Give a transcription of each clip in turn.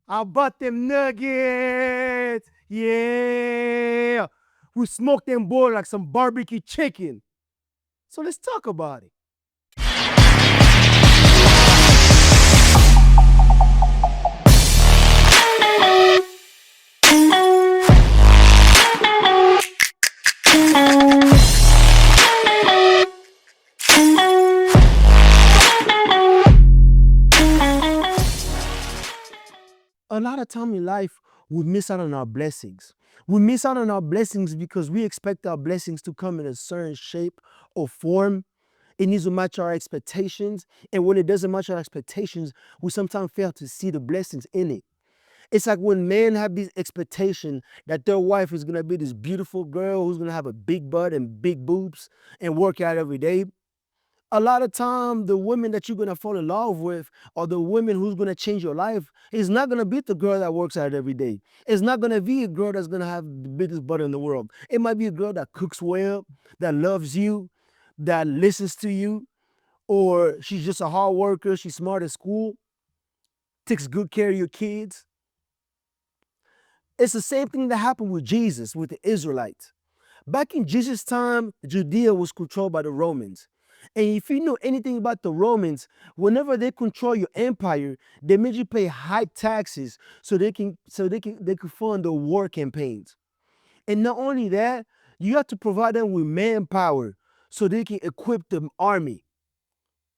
How about them nuggets? Yeah. We smoke them boy like some barbecue chicken. So let's talk about it. A lot of time in life, we miss out on our blessings. We miss out on our blessings because we expect our blessings to come in a certain shape or form. It needs to match our expectations. And when it doesn't match our expectations, we sometimes fail to see the blessings in it. It's like when men have this expectation that their wife is gonna be this beautiful girl who's gonna have a big butt and big boobs and work out every day. A lot of time, the women that you're gonna fall in love with, or the women who's gonna change your life, is not gonna be the girl that works out every day. It's not gonna be a girl that's gonna have the biggest butt in the world. It might be a girl that cooks well, that loves you, that listens to you, or she's just a hard worker. She's smart at school, takes good care of your kids. It's the same thing that happened with Jesus, with the Israelites. Back in Jesus' time, Judea was controlled by the Romans. And if you know anything about the Romans, whenever they control your empire, they made you pay high taxes so they can fund the war campaigns. And not only that, you have to provide them with manpower so they can equip the army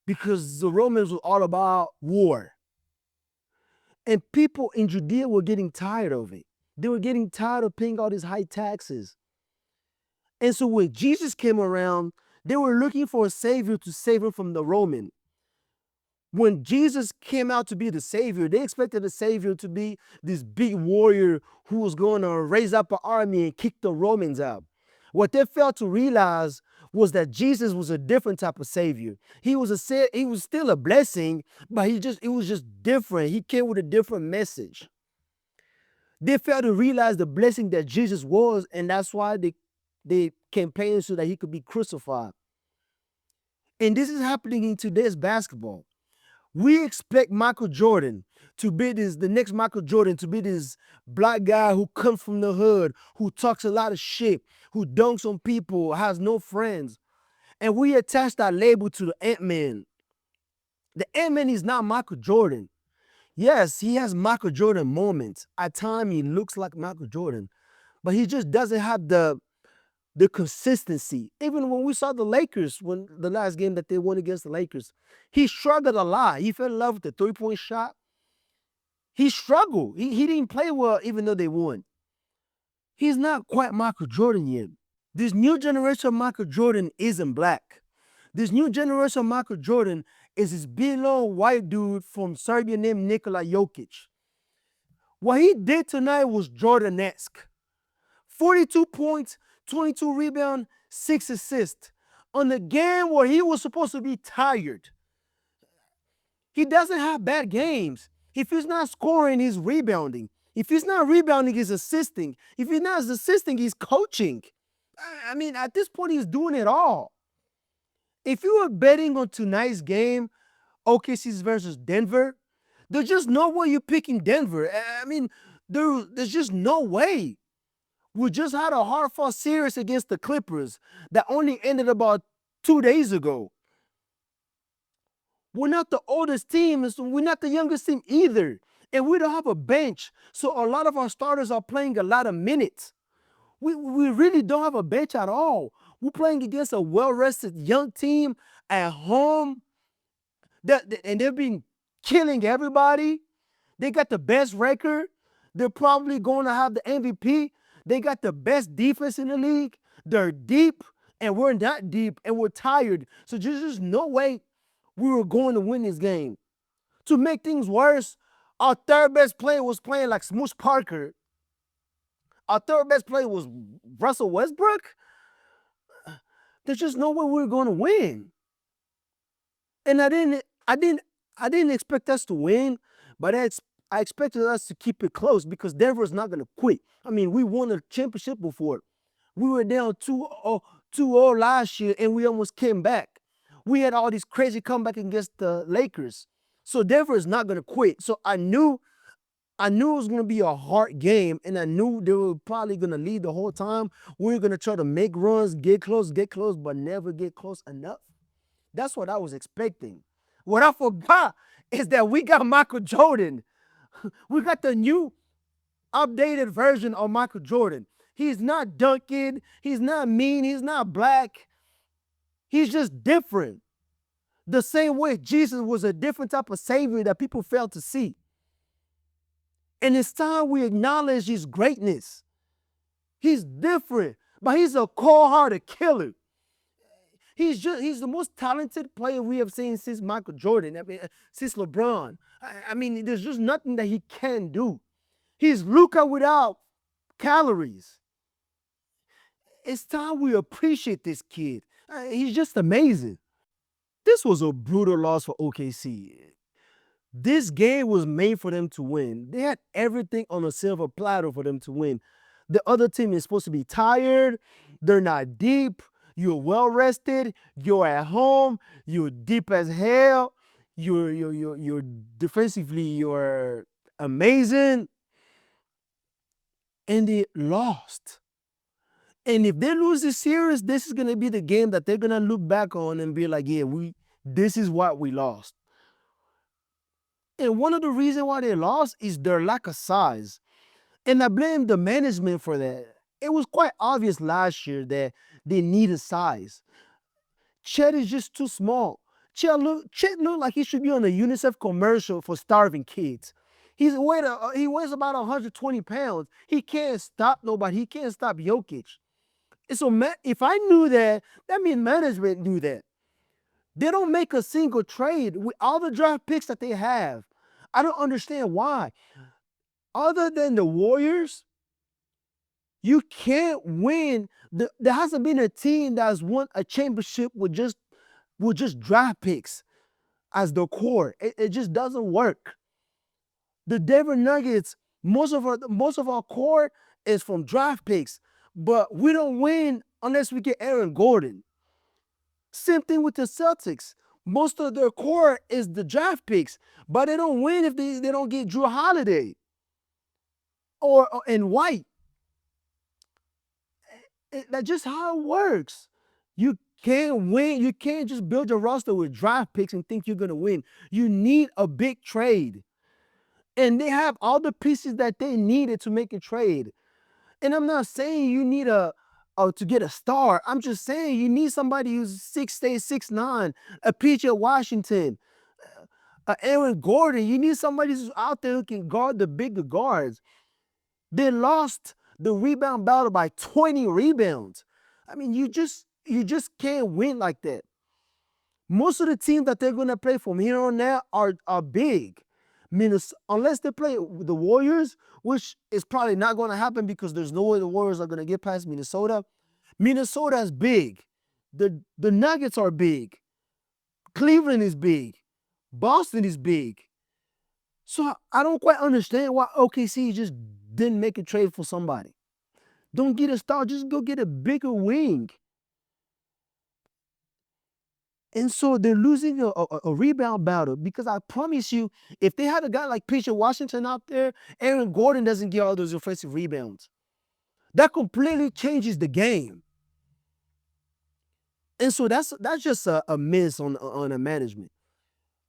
because the Romans were all about war. And people in Judea were getting tired of it. They were getting tired of paying all these high taxes. And so when Jesus came around, they were looking for a savior to save them from the Roman. When Jesus came out to be the savior, they expected the savior to be this big warrior who was going to raise up an army and kick the Romans out. What they failed to realize was that Jesus was a different type of savior. He was still a blessing, but it was just different. He came with a different message. They failed to realize the blessing that Jesus was, and that's why they campaigned so that he could be crucified. And this is happening in today's basketball. We expect Michael Jordan to be the next Michael Jordan to be this black guy who comes from the hood, who talks a lot of shit, who dunks on people, has no friends. And we attach that label to the Ant-Man. The Ant-Man is not Michael Jordan. Yes, he has Michael Jordan moments. At times he looks like Michael Jordan, but he just doesn't have the consistency. Even when we saw the Lakers, when the last game that they won against the Lakers, he struggled a lot. He fell in love with the three-point shot. He struggled. He didn't play well even though they won. He's not quite Michael Jordan yet. This new generation of Michael Jordan isn't black. This new generation of Michael Jordan is this big long white dude from Serbia named Nikola Jokic. What he did tonight was Jordan-esque. 42 points, 22 rebounds, 6 assists. On a game where he was supposed to be tired. He doesn't have bad games. If he's not scoring, he's rebounding. If he's not rebounding, he's assisting. If he's not assisting, he's coaching. I mean, at this point, he's doing it all. If you were betting on tonight's game, OKC versus Denver, there's just no way you're picking Denver. I mean, there's just no way. We just had a hard-fought series against the Clippers that only ended about 2 days ago. We're not the oldest team, and so we're not the youngest team either. And we don't have a bench. So a lot of our starters are playing a lot of minutes. We really don't have a bench at all. We're playing against a well-rested young team at home. And they've been killing everybody. They got the best record. They're probably going to have the MVP. They got the best defense in the league. They're deep, and we're not deep, and we're tired. So there's just no way we were going to win this game. To make things worse, our third best player was playing like Smoosh Parker. Our third best player was Russell Westbrook. There's just no way we were going to win. And I didn't expect us to win, but I expected us to keep it close because Denver's not going to quit. I mean, we won a championship before. We were down 2-0 last year, and we almost came back. We had all these crazy comeback against the Lakers. So Denver is not going to quit. So I knew I knew it was gonna be a hard game, and I knew they were probably gonna lead the whole time. We were gonna try to make runs, get close, but never get close enough. That's what I was expecting. What I forgot is that we got Michael Jordan. We got the new updated version of Michael Jordan. He's not dunking, he's not mean, he's not black. He's just different. The same way Jesus was a different type of savior that people failed to see. And it's time we acknowledge his greatness. He's different, but he's a cold-hearted killer. He's the most talented player we have seen since Michael Jordan. I mean, since LeBron. I mean, there's just nothing that he can do. He's Luka without calories. It's time we appreciate this kid. He's just amazing. This was a brutal loss for OKC. This game was made for them to win. They had everything on a silver platter for them to win. The other team is supposed to be tired. They're not deep. You're well rested. You're at home. You're deep as hell. You're defensively, you're amazing. And they lost. And if they lose this series, this is gonna be the game that they're gonna look back on and be like, yeah, this is what we lost. And one of the reasons why they lost is their lack of size. And I blame the management for that. It was quite obvious last year that they needed size. Chet is just too small. Chet looked like he should be on a UNICEF commercial for starving kids. He weighs about 120 pounds. He can't stop nobody. He can't stop Jokic. And so if I knew that, that means management knew that. They don't make a single trade with all the draft picks that they have. I don't understand why. Other than the Warriors, you can't win. There hasn't been a team that's won a championship with just draft picks as the core. It just doesn't work. The Denver Nuggets, most of our core is from draft picks, but we don't win unless we get Aaron Gordon. Same thing with the Celtics. Most of their core is the draft picks, but they don't win if they don't get Drew Holiday or and White. That's just how it works. You can't win. You can't just build your roster with draft picks and think you're gonna win. You need a big trade. And they have all the pieces that they needed to make a trade. And I'm not saying you need to get a star. I'm just saying you need somebody who's 6'8", 6'9", a PJ Washington, Aaron Gordon. You need somebody who's out there who can guard the bigger guards. They lost the rebound battle by 20 rebounds. I mean, you just can't win like that. Most of the teams that they're gonna play from here on out are big. Unless they play the Warriors, which is probably not going to happen because there's no way the Warriors are going to get past Minnesota. Minnesota is big. The Nuggets are big. Cleveland is big. Boston is big. So I don't quite understand why OKC just didn't make a trade for somebody. Don't get a star, just go get a bigger wing. And so they're losing a rebound battle because I promise you, if they had a guy like PJ Washington out there, Aaron Gordon doesn't get all those offensive rebounds. That completely changes the game. And so that's just a miss on a management.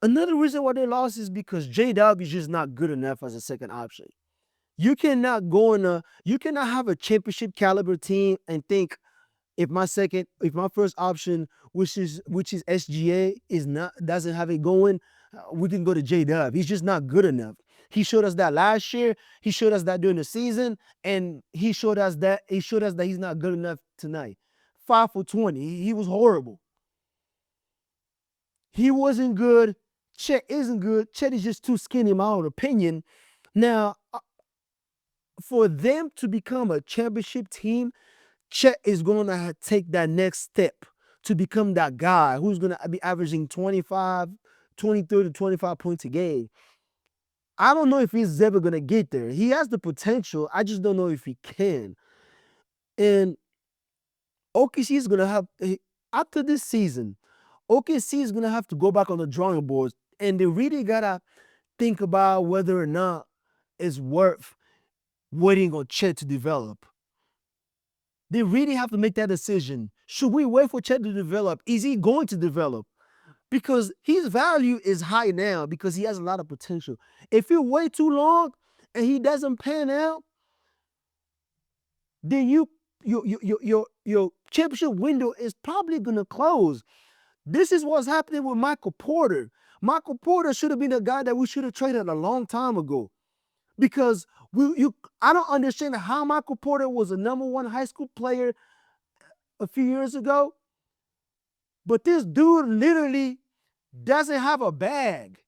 Another reason why they lost is because J-Dub is just not good enough as a second option. You cannot have a championship caliber team and think, if my first option, which is SGA, doesn't have it going, we can go to J-Dub. He's just not good enough. He showed us that last year. He showed us that during the season, and he showed us that he's not good enough tonight. 5 for 20. He was horrible. He wasn't good. Chet isn't good. Chet is just too skinny, in my own opinion. Now, for them to become a championship team, Chet is going to take that next step to become that guy who's going to be averaging 23 to 25 points a game. I don't know if he's ever going to get there. He has the potential. I just don't know if he can. And OKC is going to have, after this season, OKC is going to have to go back on the drawing boards. And they really got to think about whether or not is worth waiting on Chet to develop. They really have to make that decision. Should we wait for Chet to develop? Is he going to develop? Because his value is high now because he has a lot of potential. If you wait too long and he doesn't pan out, then your championship window is probably gonna close. This is what's happening with Michael Porter. Michael Porter should have been the guy that we should have traded a long time ago. Because I don't understand how Michael Porter was a #1 high school player a few years ago, but this dude literally doesn't have a bag.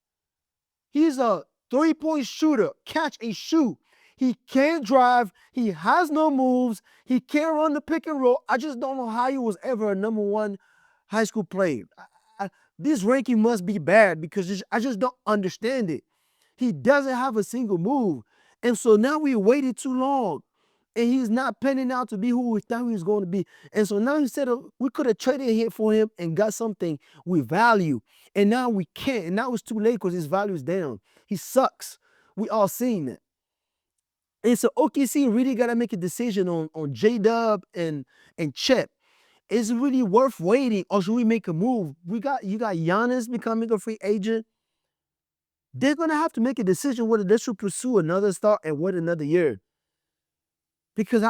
He's a three-point shooter, catch and shoot. He can't drive. He has no moves. He can't run the pick and roll. I just don't know how he was ever a #1 high school player. This ranking must be bad because I just don't understand it. He doesn't have a single move. And so now we waited too long. And he's not panning out to be who we thought he was going to be. And so now instead of, we could have traded here for him and got something with value. And now we can't. And now it's too late because his value is down. He sucks. We all seen it. And so OKC really got to make a decision on J-Dub and Chet. Is it really worth waiting or should we make a move? You got Giannis becoming a free agent. They're going to have to make a decision whether they should pursue another star and wait another year. Because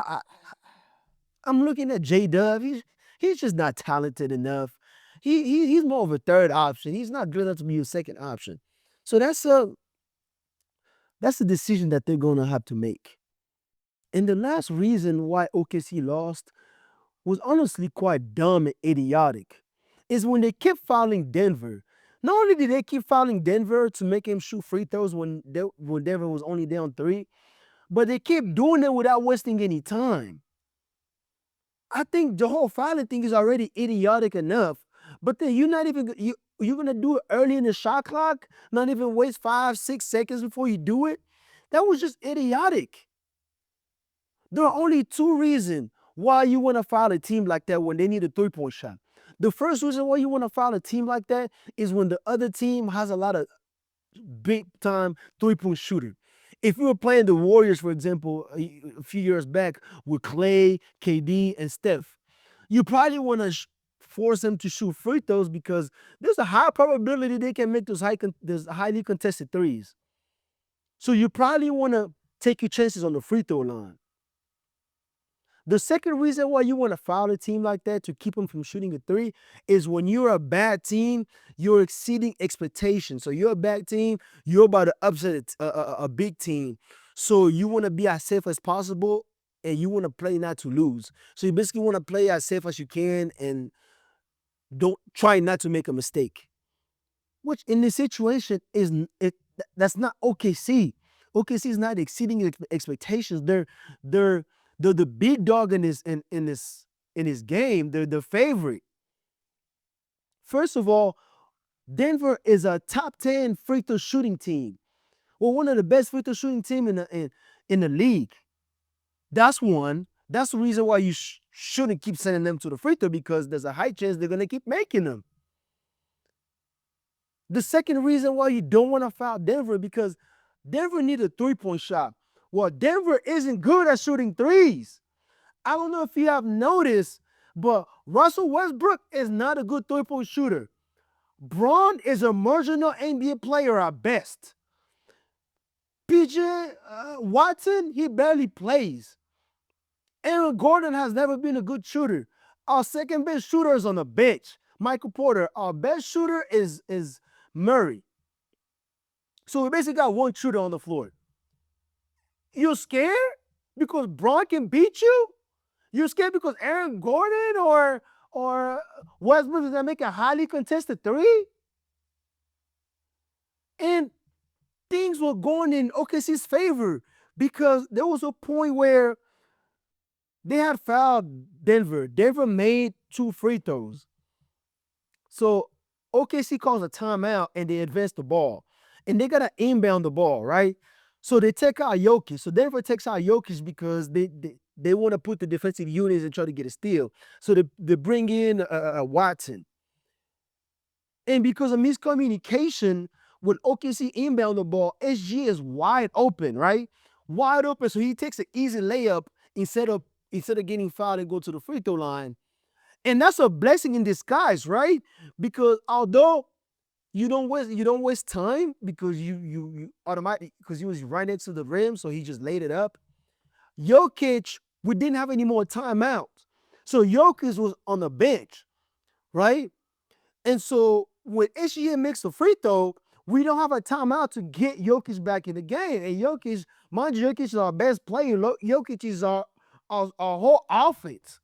I'm looking at J-Dub. He's just not talented enough. He's more of a third option. He's not good enough to be a second option. So that's a decision that they're going to have to make. And the last reason why OKC lost was honestly quite dumb and idiotic. Is when they kept fouling Denver. Not only did they keep fouling Denver to make him shoot free throws when Denver was only down 3, but they kept doing it without wasting any time. I think the whole fouling thing is already idiotic enough. But then you're gonna do it early in the shot clock, not even waste 5-6 seconds before you do it. That was just idiotic. There are only 2 reasons why you want to foul a team like that when they need a 3-point shot. The first reason why you want to foul a team like that is when the other team has a lot of big-time 3-point shooter. If you were playing the Warriors, for example, a few years back with Clay, KD, and Steph, you probably want to force them to shoot free throws because there's a high probability they can make those highly contested threes. So you probably want to take your chances on the free throw line. The second reason why you want to foul a team like that to keep them from shooting a 3 is when you're a bad team, you're exceeding expectations. So you're a bad team, you're about to upset a big team. So you want to be as safe as possible and you want to play not to lose. So you basically want to play as safe as you can and don't try not to make a mistake. Which in this situation that's not OKC. OKC is not exceeding expectations. They're the big dog in this game. They're the favorite. First of all, Denver is a top 10 free throw shooting team. Well, one of the best free throw shooting team in the league. That's one. That's the reason why you shouldn't keep sending them to the free throw because there's a high chance they're gonna keep making them. The second reason why you don't want to foul Denver because Denver needs a 3-point shot. Well, Denver isn't good at shooting threes. I don't know if you have noticed, but Russell Westbrook is not a good 3-point shooter. Braun is a marginal NBA player at best. PJ Watson, he barely plays. Aaron Gordon has never been a good shooter. Our second best shooter is on the bench. Michael Porter. Our best shooter is Murray. So we basically got one shooter on the floor. You're scared because Braun can beat you? You're scared because Aaron Gordon or Westbrook is going to make a highly contested 3? And things were going in OKC's favor because there was a point where they had fouled Denver. Denver made 2 free throws. So OKC calls a timeout and they advance the ball. And they got to inbound the ball, right? So they take out Jokic. So Denver takes out Jokic because they want to put the defensive units and try to get a steal. So they bring in Watson. And because of miscommunication, when OKC inbound the ball, SG is wide open, right? Wide open. So he takes an easy layup instead of getting fouled and go to the free throw line. And that's a blessing in disguise, right? Because although you don't waste time because you automatically because he was right next to the rim, so he just laid it up. Jokic, we didn't have any more timeouts. So Jokic was on the bench, right? And so when SGA makes a free throw, we don't have a timeout to get Jokic back in the game. And Jokic, mind you, Jokic is our best player. Jokic is our whole offense.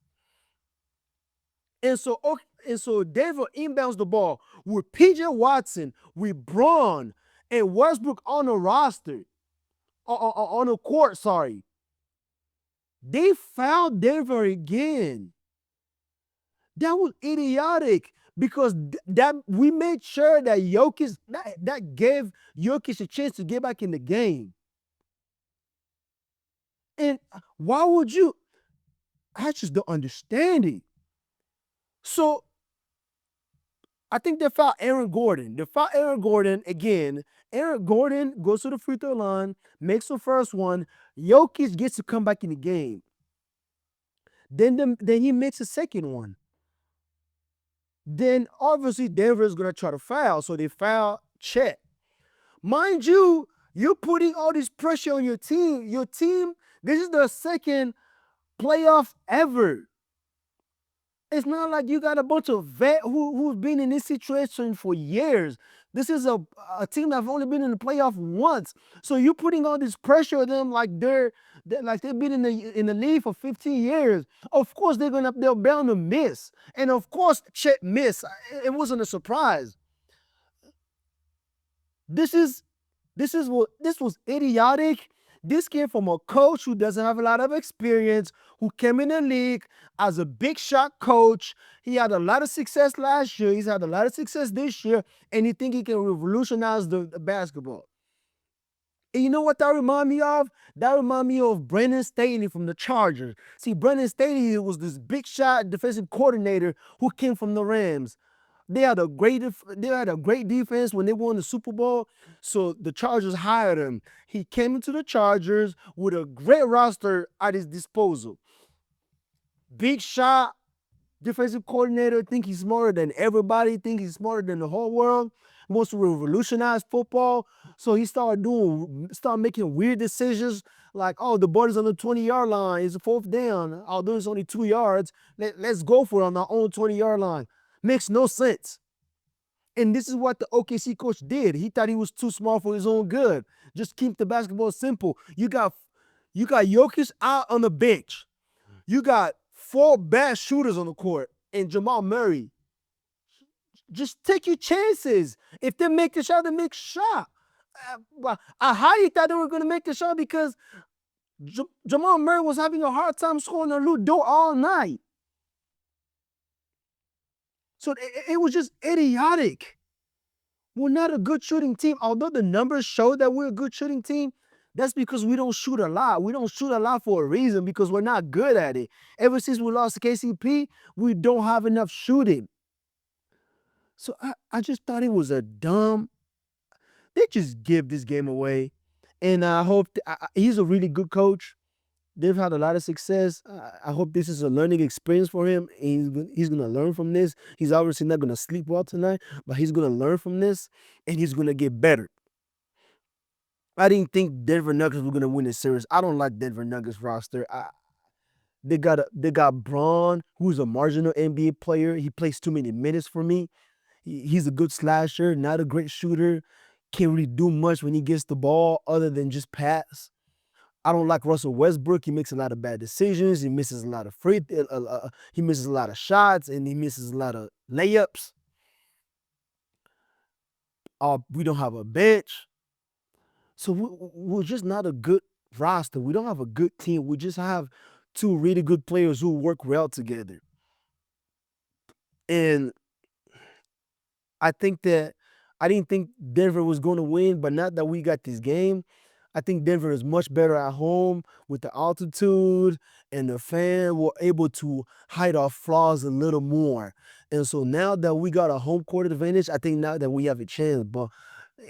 And so Denver inbounds the ball with PJ Watson, with Braun, and Westbrook on the roster, on the court, sorry. They fouled Denver again. That was idiotic because that we made sure that Jokic that gave Jokic a chance to get back in the game. And why would you? I just don't understand it. So I think they fouled Aaron Gordon. They fouled Aaron Gordon again. Aaron Gordon goes to the free throw line, makes the first one. Jokic gets to come back in the game. Then he makes a second one. Then obviously Denver is gonna try to foul, so they foul Chet. Mind you, you're putting all this pressure on your team. Your team, this is the second playoff ever. It's not like you got a bunch of vet who've been in this situation for years. This is a team that's only been in the playoff once. So you're putting all this pressure on them like they've been in the league for 15 years. Of course they're bound to miss. And of course Chet missed. It wasn't a surprise. This is this was idiotic. This came from a coach who doesn't have a lot of experience, who came in the league as a big shot coach. He had a lot of success last year. He's had a lot of success this year, and he think he can revolutionize the basketball. And you know what that remind me of? That remind me of Brandon Staley from the Chargers. See, Brandon Staley was this big shot defensive coordinator who came from the Rams. They had a great defense when they won the Super Bowl. So the Chargers hired him. He came into the Chargers with a great roster at his disposal. Big shot, defensive coordinator, think he's smarter than everybody, think he's smarter than the whole world, wants to revolutionize football. So he started making weird decisions like, oh, the ball is on the 20-yard line. It's a fourth down. Although it's only 2 yards, let's go for it on our own 20-yard line. Makes no sense. And this is what the OKC coach did. He thought he was too smart for his own good. Just keep the basketball simple. You got Jokic out on the bench. You got four bad shooters on the court and Jamal Murray. Just take your chances. If they make the shot, they make shot. I highly thought they were going to make the shot because Jamal Murray was having a hard time scoring a Ludo all night. So it was just idiotic. We're not a good shooting team. Although the numbers show that we're a good shooting team, that's because we don't shoot a lot. We don't shoot a lot for a reason because we're not good at it. Ever since we lost to KCP, we don't have enough shooting. So I just thought it was a dumb. They just give this game away. And I hope he's a really good coach. They've had a lot of success. I hope this is a learning experience for him. He's going to learn from this. He's obviously not going to sleep well tonight, but he's going to learn from this and he's going to get better. I didn't think Denver Nuggets were going to win this series. I don't like Denver Nuggets roster. They got Braun, who's a marginal NBA player. He plays too many minutes for me. He's a good slasher, not a great shooter. Can't really do much when he gets the ball other than just pass. I don't like Russell Westbrook. He makes a lot of bad decisions. He misses a lot of he misses a lot of shots, and he misses a lot of layups. We don't have a bench, so we're just not a good roster. We don't have a good team. We just have two really good players who work well together. And I didn't think Denver was going to win, but now that we got this game, I think Denver is much better at home with the altitude and the fan. We're able to hide our flaws a little more. And so now that we got a home court advantage, I think now that we have a chance. But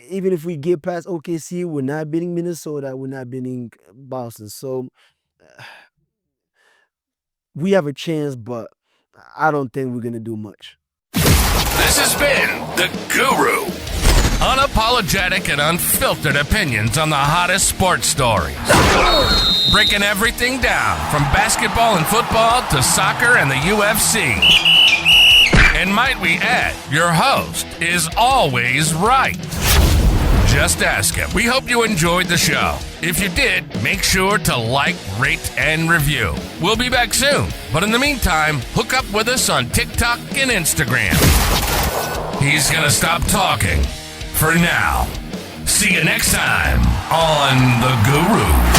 Even if we get past OKC, we're not beating Minnesota. We're not beating Boston. So we have a chance, but I don't think we're gonna do much. This has been The Guru. Unapologetic and unfiltered opinions on the hottest sports stories. Breaking everything down from basketball and football to soccer and the UFC. And might we add, your host is always right. Just ask him. We hope you enjoyed the show. If you did, make sure to like, rate, and review. We'll be back soon. But in the meantime, hook up with us on TikTok and Instagram. He's gonna stop talking for now. See you next time on The Guru.